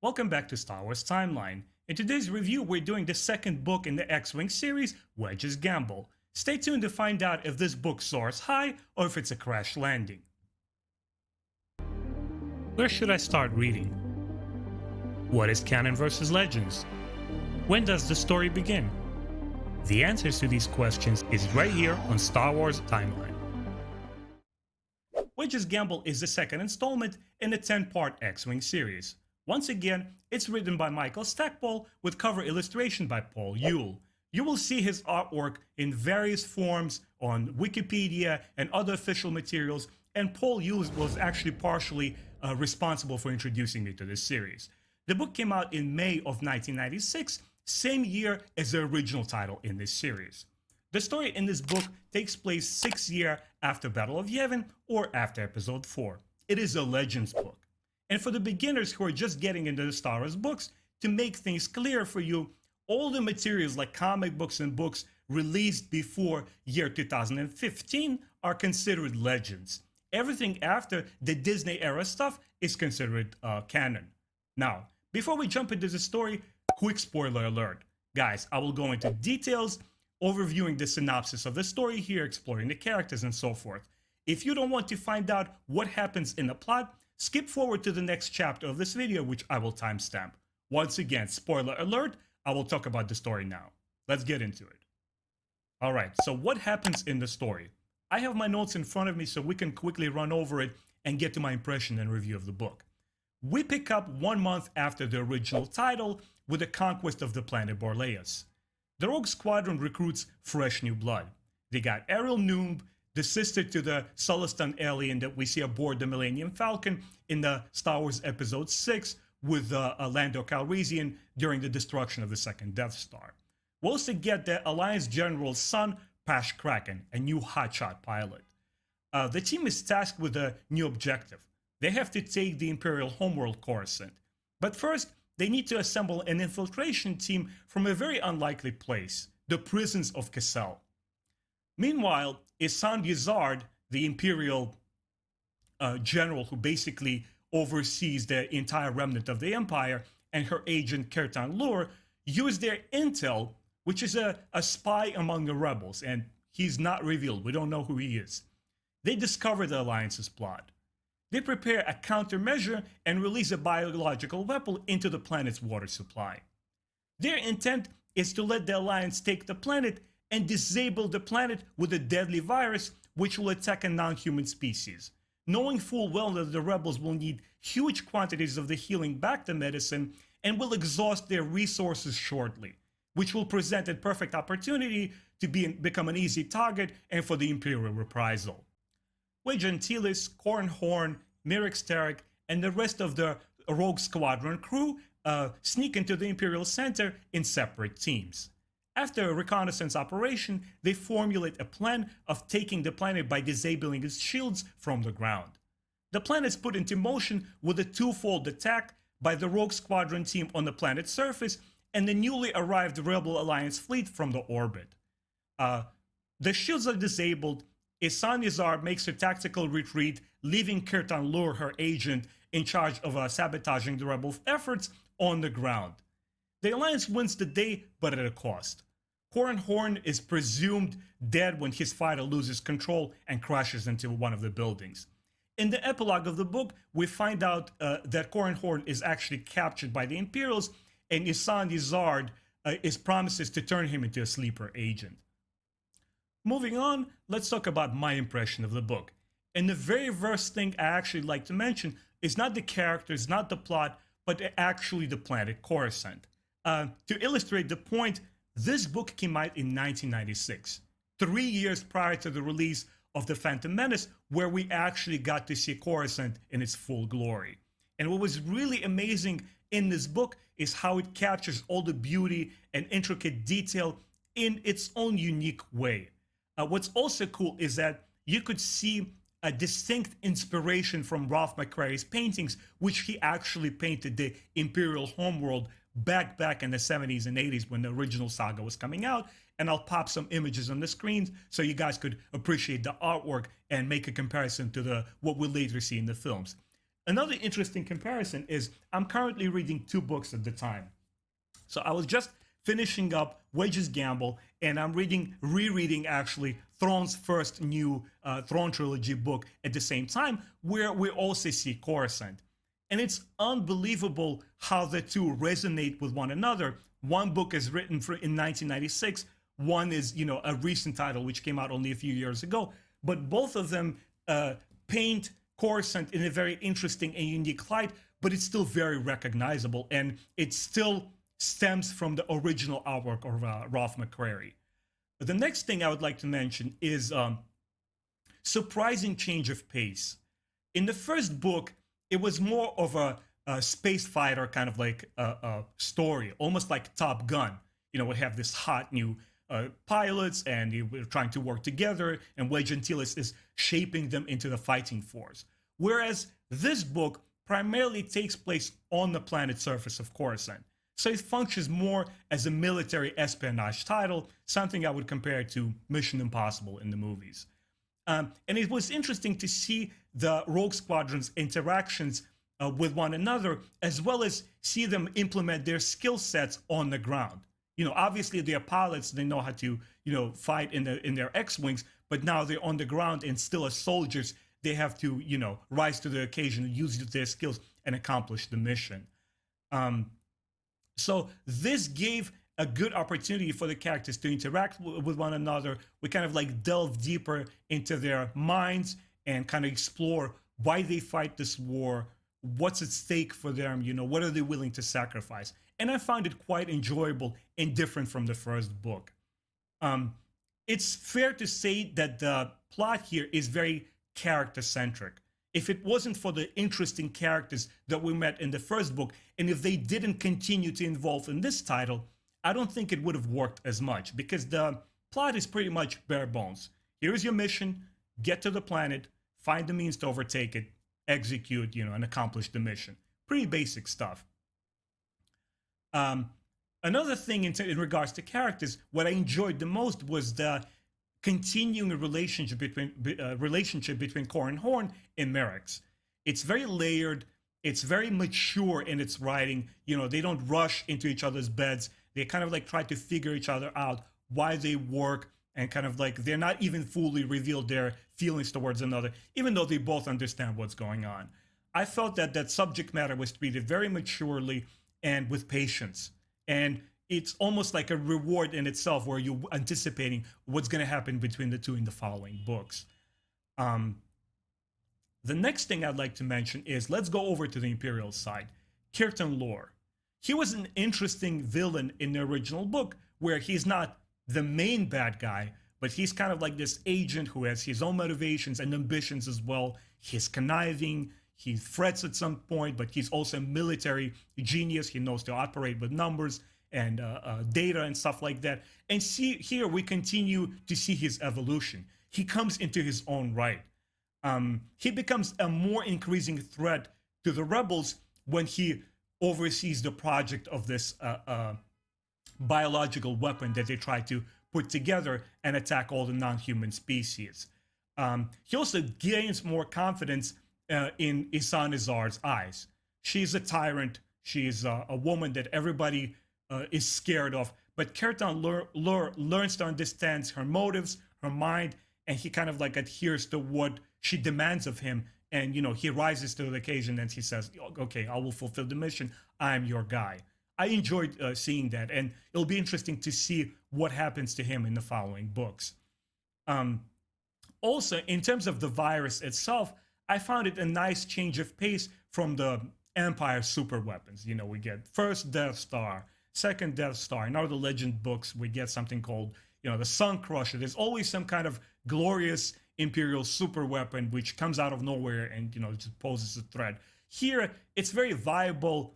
Welcome back to Star Wars Timeline. In today's review, we're doing the second book in the X-Wing series, Wedge's Gamble. Stay tuned to find out if this book soars high or if it's a crash landing. Where should I start reading? What is canon versus legends? When does the story begin? The answers to these questions is right here on Star Wars Timeline. Wedge's Gamble is the second installment in the 10-part X-Wing series. Once again, it's written by Stackpole with cover illustration by Youll. You will see his artwork in various forms on Wikipedia and other official materials, and Youll was actually partially responsible for introducing me to this series. The book came out in May of 1996, same year as the original title in this series. The story in this book takes place 6 years after Battle of Yavin or after Episode 4. It is a Legends book. And for the beginners who are just getting into the Star Wars books, to make things clear for you, all the materials like comic books and books released before year 2015 are considered legends. Everything after the Disney era stuff is considered canon. Now, before we jump into the story, quick spoiler alert. Guys, I will go into details, overviewing the synopsis of the story here, exploring the characters and so forth. If you don't want to find out what happens in the plot, skip forward to the next chapter of this video, which I will timestamp. Once again, spoiler alert, I will talk about the story now. Let's get into it. Alright, so what happens in the story? I have my notes in front of me so we can quickly run over it and get to my impression and review of the book. We pick up 1 month after the original title with the conquest of the planet Borleas. The Rogue Squadron recruits fresh new blood. They got Ariel Noob, the sister to the Celestan alien that we see aboard the Millennium Falcon in the Star Wars Episode 6 with Lando Calrissian during the destruction of the second Death Star. We also get the Alliance General's son, Pash Kraken, a new hotshot pilot. The team is tasked with a new objective. They have to take the Imperial homeworld Coruscant. But first, they need to assemble an infiltration team from a very unlikely place, the prisons of Cassel. Meanwhile, Isan Yizard, the Imperial general who basically oversees the entire remnant of the Empire, and her agent Kertan Lur use their intel, which is a spy among the rebels, and he's not revealed. We don't know who he is. They discover the Alliance's plot. They prepare a countermeasure and release a biological weapon into the planet's water supply. Their intent is to let the Alliance take the planet and disable the planet with a deadly virus which will attack a non-human species, knowing full well that the rebels will need huge quantities of the healing Bacta medicine and will exhaust their resources shortly, which will present a perfect opportunity to become an easy target and for the Imperial reprisal. Wedge Antilles, Corran Horn, Mirix Tarek, and the rest of the Rogue Squadron crew sneak into the Imperial Center in separate teams. After a reconnaissance operation, they formulate a plan of taking the planet by disabling its shields from the ground. The plan is put into motion with a twofold attack by the Rogue Squadron team on the planet's surface and the newly arrived Rebel Alliance fleet from the orbit. The shields are disabled. Isan Yizard makes her tactical retreat, leaving Kertan Lur, her agent, in charge of sabotaging the rebel efforts on the ground. The Alliance wins the day, but at a cost. Corran Horn is presumed dead when his fighter loses control and crashes into one of the buildings. In the epilogue of the book, we find out that Corran Horn is actually captured by the Imperials, and Isan Yizard promises to turn him into a sleeper agent. Moving on, let's talk about my impression of the book. And the very first thing I actually like to mention is not the characters, not the plot, but actually the planet Coruscant. To illustrate the point, this book came out in 1996, 3 years prior to the release of The Phantom Menace, where we actually got to see Coruscant in its full glory. And what was really amazing in this book is how it captures all the beauty and intricate detail in its own unique way. What's also cool is that you could see a distinct inspiration from Ralph McQuarrie's paintings, which he actually painted the Imperial homeworld back in the 70s and 80s when the original saga was coming out. And I'll pop some images on the screens so you guys could appreciate the artwork and make a comparison to what we'll later see in the films. Another interesting comparison is I'm currently reading two books at the time. So I was just finishing up Wedge's Gamble, and I'm rereading actually Thrawn's first new Thrawn trilogy book at the same time, where we also see Coruscant. And it's unbelievable how the two resonate with one another. One book is written in 1996. One is, a recent title which came out only a few years ago. But both of them paint Coruscant in a very interesting and unique light, but it's still very recognizable, and it still stems from the original artwork of Ralph McQuarrie. The next thing I would like to mention is surprising change of pace. In the first book, it was more of a space fighter kind of like a story, almost like Top Gun. We have this hot new pilots, and we're trying to work together, and Wedge Antilles is shaping them into the fighting force. Whereas this book primarily takes place on the planet surface of Coruscant. So it functions more as a military espionage title, something I would compare to Mission Impossible in the movies. And it was interesting to see the Rogue Squadron's interactions with one another, as well as see them implement their skill sets on the ground. Obviously they're pilots, they know how to, fight in their X-Wings, but now they're on the ground and still as soldiers, they have to, rise to the occasion, use their skills, and accomplish the mission. So this gave a good opportunity for the characters to interact with one another. We kind of like delve deeper into their minds and kind of explore why they fight this war, what's at stake for them, what are they willing to sacrifice. And I found it quite enjoyable and different from the first book. It's fair to say that the plot here is very character-centric. If it wasn't for the interesting characters that we met in the first book, and if they didn't continue to involve in this title, I don't think it would have worked as much, because the plot is pretty much bare bones. Here's your mission, get to the planet, find the means to overtake it, execute, and accomplish the mission. Pretty basic stuff. Another thing in regards to characters, what I enjoyed the most was the continuing relationship between Corran Horn and Merrick's. It's very layered. It's very mature in its writing. They don't rush into each other's beds. They kind of like try to figure each other out, why they work, and kind of like they're not even fully revealed their feelings towards another, even though they both understand what's going on. I felt that subject matter was treated very maturely and with patience. And it's almost like a reward in itself, where you're anticipating what's going to happen between the two in the following books. The next thing I'd like to mention is, let's go over to the Imperial side. Kirtan Lore. He was an interesting villain in the original book, where he's not the main bad guy, but he's kind of like this agent who has his own motivations and ambitions as well. He's conniving, he threats at some point, but he's also a military genius. He knows to operate with numbers and data and stuff like that. And here we continue to see his evolution. He comes into his own right. He becomes a more increasing threat to the rebels when he oversees the project of this biological weapon that they try to put together and attack all the non-human species. He also gains more confidence in Isan Izar's eyes. She's a tyrant. She's a woman that everybody is scared of. But Kirtan learns to understand her motives, her mind, and he kind of like adheres to what she demands of him. And, he rises to the occasion and he says, okay, I will fulfill the mission. I'm your guy. I enjoyed seeing that. And it'll be interesting to see what happens to him in the following books. Also, in terms of the virus itself, I found it a nice change of pace from the Empire super weapons. We get first Death Star, second Death Star. In all the Legend books, we get something called, the Sun Crusher. There's always some kind of glorious Imperial super weapon which comes out of nowhere and, just poses a threat. Here, it's very viable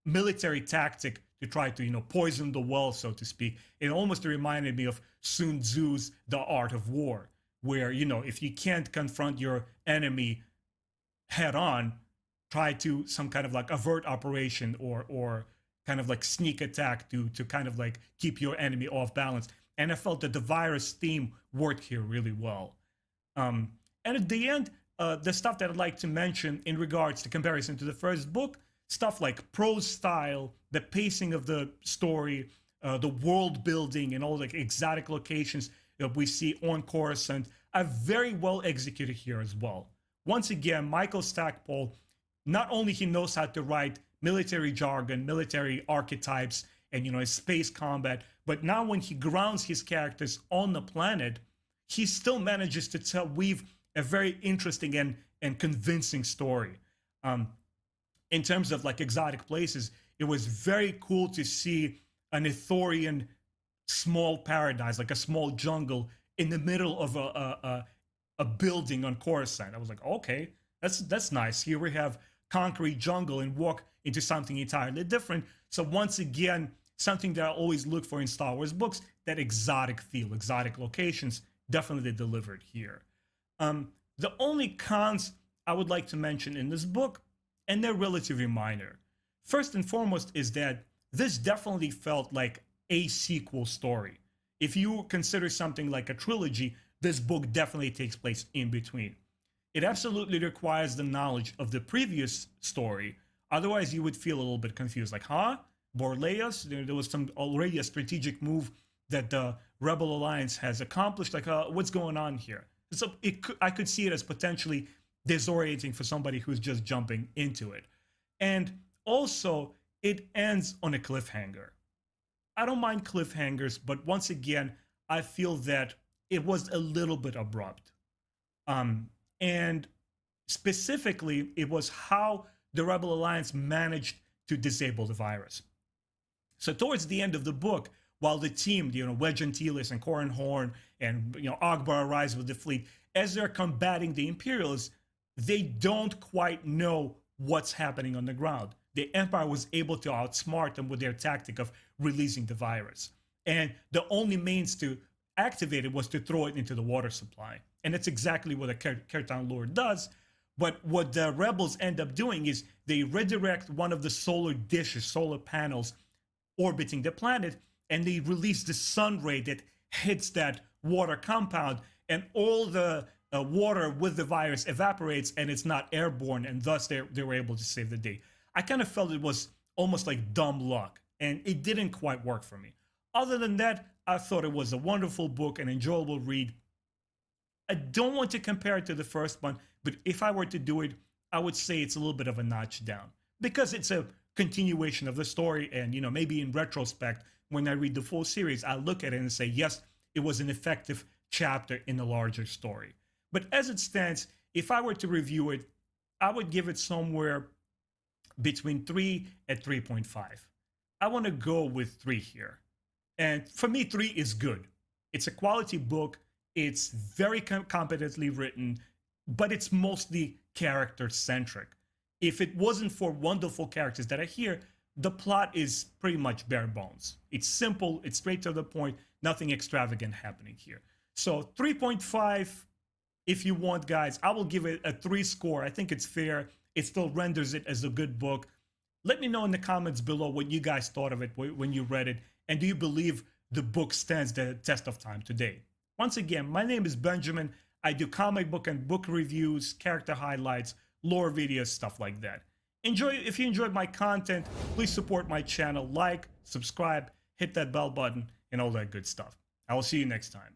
military tactic to try to, poison the well, so to speak. It almost reminded me of Sun Tzu's The Art of War, where, if you can't confront your enemy head on, try to some kind of like avert operation or kind of like sneak attack to kind of like keep your enemy off balance. And I felt that the virus theme worked here really well. And at the end, the stuff that I'd like to mention in regards to comparison to the first book, stuff like prose style, the pacing of the story, the world building, and all the exotic locations that we see on Coruscant are very well executed here as well. Once again, Michael Stackpole, not only he knows how to write military jargon, military archetypes, and space combat, but now when he grounds his characters on the planet, he still manages to weave a very interesting and convincing story. In terms of like exotic places, it was very cool to see an Ithorian small paradise, like a small jungle in the middle of a building on Coruscant. I was like, okay, that's nice. Here we have concrete jungle and walk into something entirely different. So once again, something that I always look for in Star Wars books, that exotic feel, exotic locations, definitely delivered here. The only cons I would like to mention in this book, and they're relatively minor. First and foremost is that this definitely felt like a sequel story. If you consider something like a trilogy, this book definitely takes place in between. It absolutely requires the knowledge of the previous story. Otherwise, you would feel a little bit confused. Like, huh? Borleas? There was already a strategic move that the Rebel Alliance has accomplished. Like, what's going on here? So I could see it as potentially disorienting for somebody who's just jumping into it. And also, it ends on a cliffhanger. I don't mind cliffhangers, but once again, I feel that it was a little bit abrupt. And specifically, it was how the Rebel Alliance managed to disable the virus. So towards the end of the book, while the team, Wedge and Telis and Corran Horn and Ogbar arrives with the fleet, as they're combating the Imperials, they don't quite know what's happening on the ground. The Empire was able to outsmart them with their tactic of releasing the virus. And the only means to activate it was to throw it into the water supply. And that's exactly what a Kertan Lord does. But what the rebels end up doing is they redirect one of the solar dishes, solar panels orbiting the planet, and they release the sun ray that hits that water compound, and all the water with the virus evaporates, and it's not airborne, and thus they were able to save the day. I kind of felt it was almost like dumb luck, and it didn't quite work for me. Other than that, I thought it was a wonderful book, an enjoyable read. I don't want to compare it to the first one, but if I were to do it, I would say it's a little bit of a notch down, because it's a continuation of the story, and maybe in retrospect, when I read the full series, I look at it and say, yes, it was an effective chapter in the larger story. But as it stands, if I were to review it, I would give it somewhere between 3 and 3.5. I want to go with 3 here. And for me, 3 is good. It's a quality book. It's very competently written, but it's mostly character-centric. If it wasn't for wonderful characters that are here, the plot is pretty much bare bones. It's simple, it's straight to the point, nothing extravagant happening here. So 3.5, if you want, guys. I will give it a 3 score. I think it's fair. It still renders it as a good book. Let me know in the comments below what you guys thought of it when you read it, and do you believe the book stands the test of time today? Once again, my name is Benjamin. I do comic book and book reviews, character highlights, lore videos, stuff like that. If you enjoyed my content, please support my channel, like, subscribe, hit that bell button, and all that good stuff. I will see you next time.